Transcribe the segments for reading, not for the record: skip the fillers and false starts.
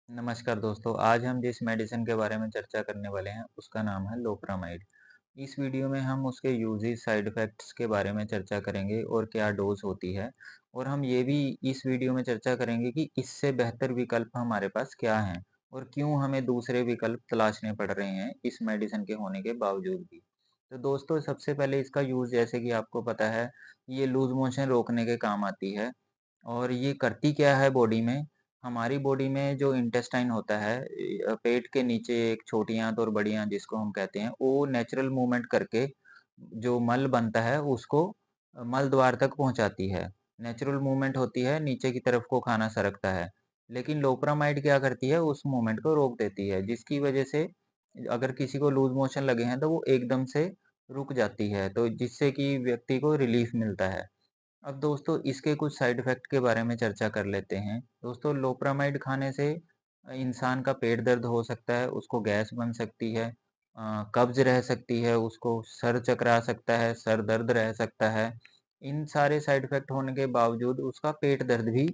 नमस्कार दोस्तों, आज हम जिस मेडिसिन के बारे में चर्चा करने वाले हैं, उसका नाम है लोप्रामाइड। इस वीडियो में हम उसके यूजेस, साइड इफ़ेक्ट्स के बारे में चर्चा करेंगे और क्या डोज़ होती है। और हम ये भी इस वीडियो में चर्चा करेंगे कि इससे बेहतर विकल्प हमारे पास क्या हैं और क्यों हमें दूसरे विकल्प तलाशने पड़ रहे हैं इस मेडिसिन के होने के बावजूद भी। तो दोस्तों, सबसे पहले इसका यूज़ जैसे कि आपको पता है, ये लूज़ मोशन रोकने के काम आती है। और ये करती क्या है बॉडी में, हमारी बॉडी में जो इंटेस्टाइन होता है, पेट के नीचे एक छोटी आंत और बड़ी आंत जिसको हम कहते हैं, वो नेचुरल मूवमेंट करके जो मल बनता है उसको मल द्वार तक पहुंचाती है। नेचुरल मूवमेंट होती है, नीचे की तरफ को खाना सरकता है। लेकिन लोप्रामाइड क्या करती है, उस मूवमेंट को रोक देती है, जिसकी वजह से अगर किसी को लूज मोशन लगे हैं तो वो एकदम से रुक जाती है, तो जिससे कि व्यक्ति को रिलीफ मिलता है। अब दोस्तों, इसके कुछ साइड इफ़ेक्ट के बारे में चर्चा कर लेते हैं। दोस्तों, लोप्रामाइड खाने से इंसान का पेट दर्द हो सकता है, उसको गैस बन सकती है, कब्ज़ रह सकती है, उसको सर चकरा सकता है, सर दर्द रह सकता है। इन सारे साइड इफ़ेक्ट होने के बावजूद उसका पेट दर्द भी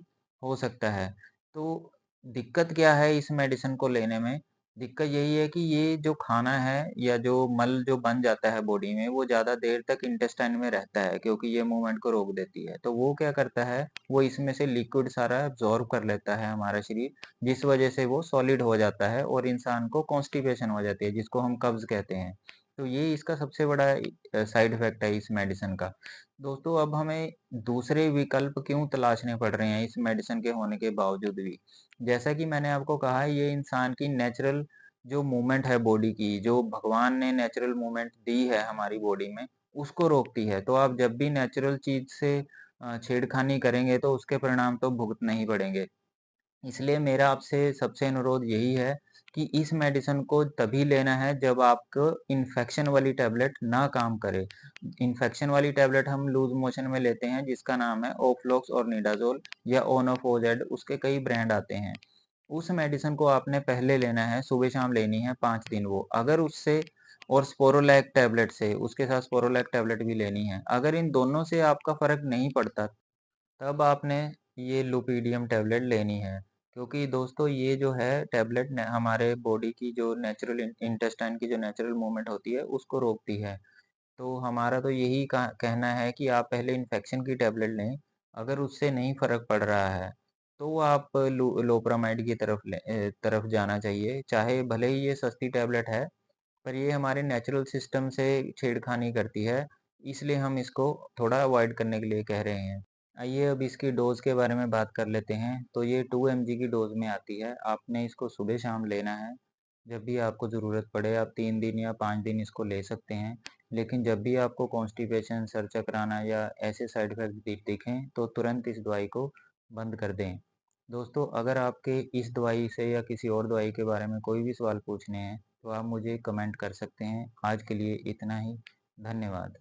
हो सकता है। तो दिक्कत क्या है इस मेडिसिन को लेने में? दिक्कत यही है कि ये जो खाना है या जो मल जो बन जाता है बॉडी में, वो ज़्यादा देर तक इंटेस्टाइन में रहता है, क्योंकि ये मूवमेंट को रोक देती है। तो वो क्या करता है, वो इसमें से लिक्विड सारा एब्ज़ॉर्ब कर लेता है हमारा शरीर, जिस वज़ह से वो सॉलिड हो जाता है और इंसान को कॉन्स्टिपेशन हो जाती है, जिसको हम कब्ज़ कहते हैं। तो ये इसका सबसे बड़ा साइड इफ़ेक्ट है इस मेडिसिन का। दोस्तों, अब हमें दूसरे विकल्प क्यों तलाशने पड़ रहे हैं इस मेडिसिन के होने के बावजूद भी? जैसा कि मैंने आपको कहा, ये इंसान की नेचुरल जो मूवमेंट है बॉडी की, जो भगवान ने नेचुरल मूवमेंट दी है हमारी बॉडी में, उसको रोकती है। तो आप जब भी नेचुरल चीज़ से छेड़खानी करेंगे तो उसके परिणाम तो भुगतने ही पड़ेंगे। इसलिए मेरा आपसे सबसे अनुरोध यही है कि इस मेडिसिन को तभी लेना है जब आपको इन्फेक्शन वाली टैबलेट ना काम करे। इन्फेक्शन वाली टैबलेट हम लूज़ मोशन में लेते हैं, जिसका नाम है ओफ्लॉक्स और निडाज़ोल या ओनोफोजेड, उसके कई ब्रांड आते हैं। उस मेडिसिन को आपने पहले लेना है, सुबह-शाम लेनी है 5 दिन वो। अगर उससे और स्पोरोलैक टैबलेट से, उसके साथ स्पोरोलैक टैबलेट भी लेनी है। अगर इन दोनों से आपका फ़र्क नहीं पड़ता, तब आपने ये लुपिडियम टैबलेट लेनी है। क्योंकि दोस्तों, ये जो है टैबलेट हमारे बॉडी की जो नेचुरल इंटेस्टाइन की जो नेचुरल मूवमेंट होती है, उसको रोकती है। तो हमारा तो यही कहना है कि आप पहले इन्फेक्शन की टैबलेट लें। अगर उससे नहीं फर्क पड़ रहा है, तो आप लोप्रामाइड की तरफ जाना चाहिए। चाहे भले ही ये सस्ती टैबलेट है, पर ये हमारे नेचुरल सिस्टम से छेड़खानी करती है, इसलिए हम इसको थोड़ा अवॉइड करने के लिए कह रहे हैं। आइए अब इसकी डोज़ के बारे में बात कर लेते हैं। तो ये 2 mg की डोज़ में आती है। आपने इसको सुबह-शाम लेना है। जब भी आपको ज़रूरत पड़े, आप 3 दिन या 5 दिन इसको ले सकते हैं। लेकिन जब भी आपको कॉन्स्टिपेशन, सर चकराना या ऐसे साइड इफ़ेक्ट दिखें, तो तुरंत इस दवाई को बंद कर दें। दोस्तों, अगर आपके इस दवाई से या किसी और दवाई के बारे में कोई भी सवाल पूछने हैं, तो आप मुझे कमेंट कर सकते हैं। आज के लिए इतना ही। धन्यवाद।